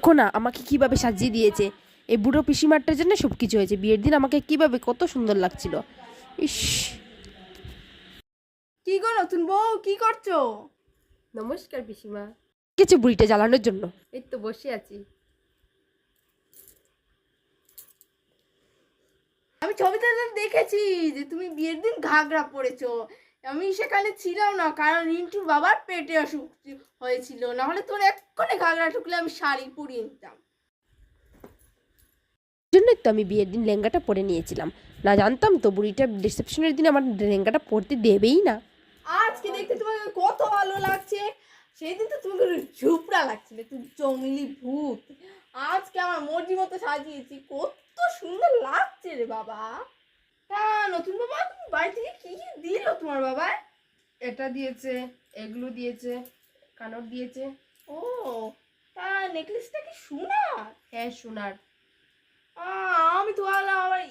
দেখো না আমাকে কিভাবে সাজিয়ে দিয়েছে। এই বুড়ো পিসিমারটার জন্য সব কিছু হয়েছে। বিয়ের দিন আমাকে কিভাবে কত সুন্দর লাগছিল। ইস, কি গো নতুন বউ, কি করছো? নমস্কার পিসিমা। কিছু বুড়িটা জ্বালানোর জন্য। এই তো বসে আছি। আমি ছবিতে তো দেখেছি যে তুমি বিয়ের দিন ঘাগরা পরেছো। আমি সেখানে ছিলাম না, কারণ রিন্টুর বাবার পেটে অসুখ হয়েছিল, না হলে তোর এক্ষুনি ঘাগরা ঠুকলে আমি শাড়ি পরিয়ে নিতাম। জন্যই তো আমি বিয়ের দিন লেহেঙ্গাটা পরে নিয়েছিলাম। না জানতাম তো বুড়িটা রিসেপশনের দিন আমার লেহেঙ্গাটা পরতে দেবেই না। আজকে দেখতে তোমাকে কত ভালো লাগছে। সেদিন তো তুমি ঝুপড়া লাগছিলে, তুই জঙ্গলি ভূত। আজকে আমার মর্জি মতো সাজিয়েছি, কত সুন্দর লাগছে রে বাবা। হ্যাঁ নতুন বাবা, তুমি বাড়ি থেকে কি কি দিল তোমার বাবা? এটা দিয়েছে, এগুলো দিয়েছে, কানর দিয়েছে। ও, তা নেকলেসটা কি সোনার? হ্যাঁ সোনার। আমি তো ভাবলাম আমার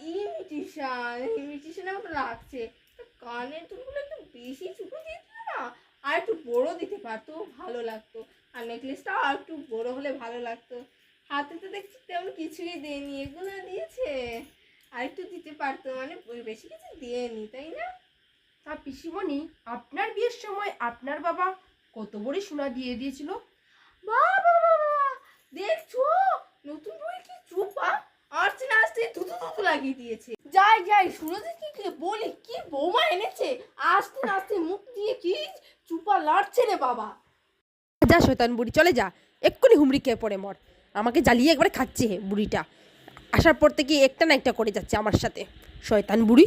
ইমিটেশনের মতো লাগছে। তা কানের দুলগুলো একটু বেশি ছোট দিয়েছিল না, আর একটু বড় দিতে পারতো, ভালো লাগতো। আর নেকলেসটা আর একটু বড় হলে ভালো লাগতো। হাতে তো দেখছি তেমন কিছুই দেয়নি, এগুলো দিয়েছে। আর একটু দিতে পারতো, মানে বেশি কিছু দেয়নি, তাই না? তা পিসিমণি, আপনার বিয়ের সময় আপনার বাবা কত বড় সোনা দিয়ে দিয়েছিল? বাবা বাবা, দেখছো নতুন বই কি চুপা আসছে না আসতে থুতু থুতু লাগিয়ে দিয়েছে। যাই যাই সুরজিৎকে কি বলি, কি বৌমা এনেছে, আসতে না আসতে মুখ দিয়ে কি চুপা লড়ছে রে বাবা। যা শয়তান বুড়ি, চলে যা, এক্ষুনি হুমড়ি খেয়ে পড়ে মর। আমাকে জ্বালিয়ে একবারে খাচ্ছে বুড়িটা। আসার পর থেকে একটা না একটা করে যাচ্ছে আমার সাথে, শয়তান বুড়ি।